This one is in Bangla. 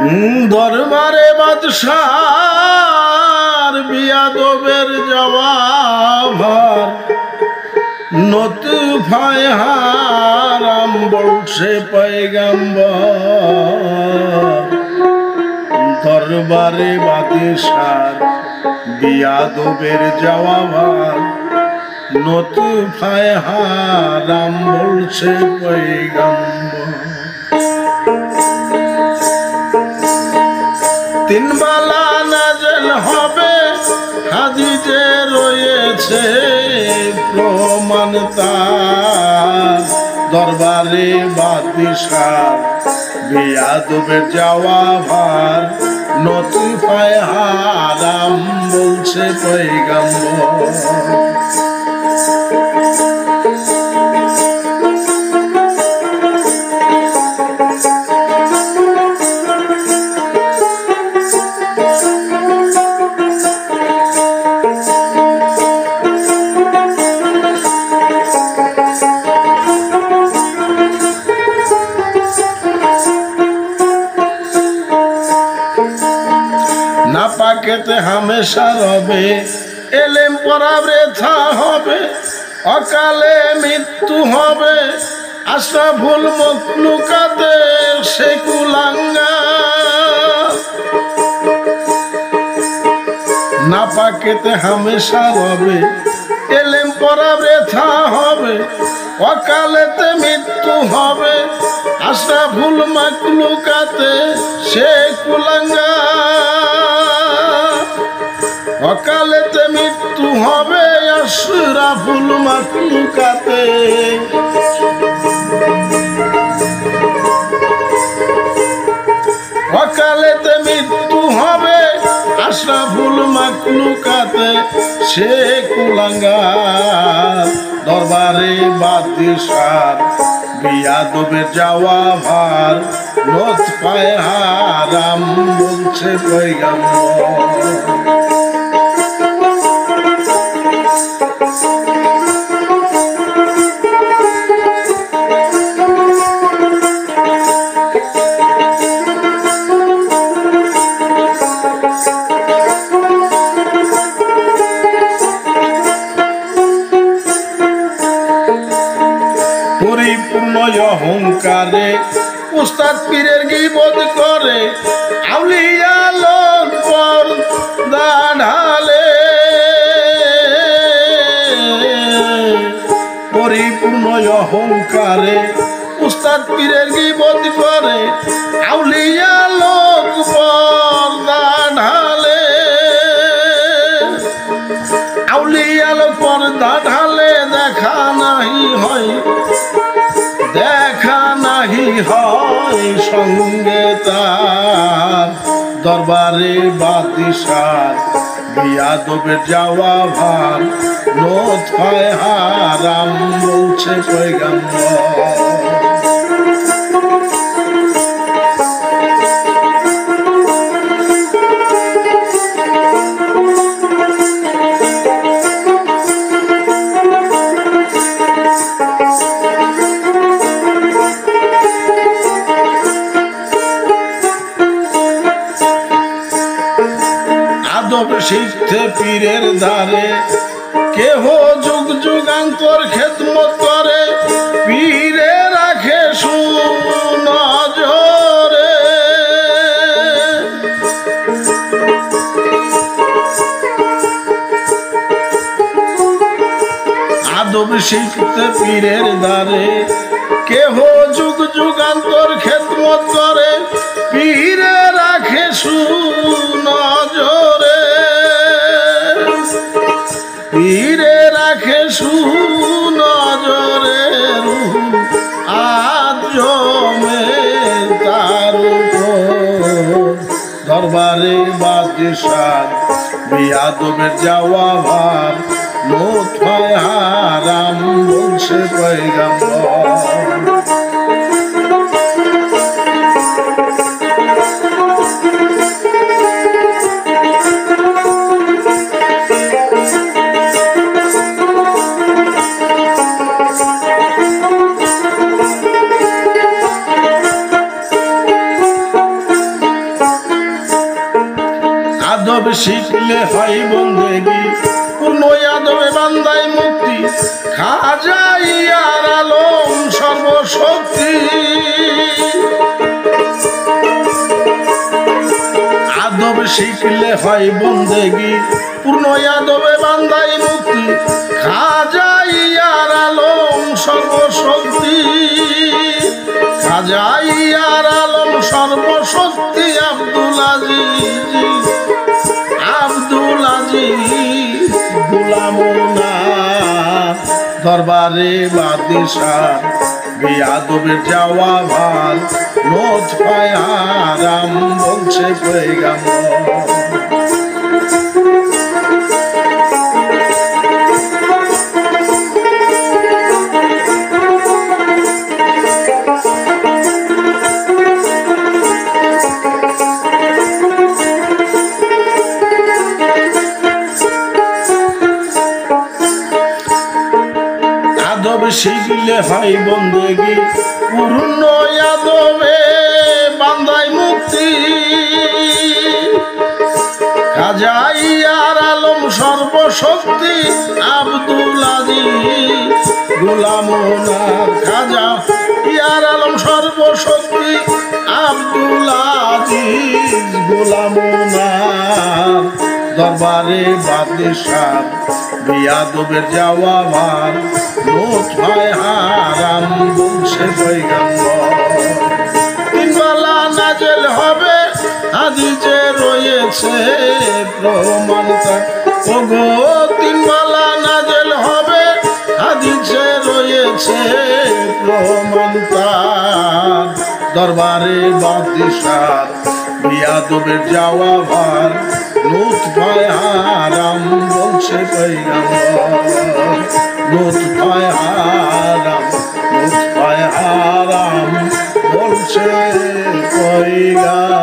দরবারে বাদশার বিয়াদবের জবাব নতুফায় হারাম বলছে পয়গম্বর। দরবারে বাদশার বিয়াদবের জবাব নতুফায় হারাম বলছে পয়গম্বর। তিন বালা নাজেল হবে হাদিসে রয়েছে প্রমাণ তার। দরবারে বাদশার বিয়াদবের জবাব নতুফায় হারাম বলছে পয়গম্বর। নাপাকেতে হামেশা রবে এলেম পড়া বৃথা হবে। অকালে মৃত্যু হবে আশরাফুল মখলুকাতের সে কুলাঙ্গার। নাপাকেতে হামেশা রবে এলেম পড়া বৃথা হবে। অকালেতে মৃত্যু হবে আশরাফুল মখলুকাতে সে কুলাঙ্গার। অকালেতে মৃত্যু হবে আশরাফুল মখলুকাতে। অকালেতে মৃত্যু হবে আশরাফুল মখলুকাতে সে কুলাঙ্গার। দরবারে বাদশার বিয়াদবের জবাব নতুফায় হারাম বলছে পয়গম্বর। পরিপূর্ণ অহংকারে উস্তাদ পীরের গীবত করে আউলিয়া লোক পর্দা ঢালে। পরিপূর্ণ অহংকারে উস্তাদ পীরের গীবত করে আউলিয়া লোক পর্দা ঢালে। আউলিয়া লোক পর্দা ঢালে দেখা নাহি হয়, দেখা নাহি হয় সঙ্গে তার। দরবারে বাদশার বিয়াদবের জবাব নতুফায় হারাম বলছে পয়গম্বর। আদব শিখতে পীরের ধারে কেহ যুগ যুগান্তর খেদমত করে। পীরে রাখে সুনজরে আদব শিখতে পীরের ধারে কেহ যুগ যুগান্তর খেদমত করে। পীরে রাখে সুনজরে পীরে রাখে সুনজরে। আজ জমে তার উপর। দরবারে বাদশার বিয়াদবের জবাব নতুফায় হারাম বলছে পয়গম্বর। আদব শিখলে হয় বন্দেগি পূর্ণ আদবে বান্দায় মুক্তি খাজা ইয়ার আলম সর্বশক্তি আদব শিখলে হয় বন্দেগি পূর্ণ আদবে বান্দায় মুক্তি খাজা ইয়ার আলম সর্বশক্তি খাজা ইয়ার আলম সর্বশক্তি আব্দুল আজিজ গোলামুনা দরবারে বাদশাহ বেয়াদবের যাওয়া ভাল নোট পায় আরাম বলছে পয়গাম্বর শিখলে হয় বন্দেগি পূর্ণ আদবে বান্দায় মুক্তি খাজা ইয়ার আলম সর্বশক্তি আব্দুল আজিজ গোলামুনার খাজা ইয়ার আলম সর্বশক্তি আব্দুল আজিজ গোলামুনার দরবারে বাদশাহ বেয়াদবের যাওয়া ভার নোট হয় হারাম বলছে পয়গাম্বর তিনবেলা নাজেল হবে হাদিসে রয়েছে প্রমাণ ওগো তিনবেলা নাজেল হবে হাদিসে রয়েছে প্রমাণ দরবারে বাদশাহ বেয়াদবের যাওয়া ভার নোট হয় হারাম বলছে পয়গাম্বর নোট হয় হারাম বলছে পয়গাম্বর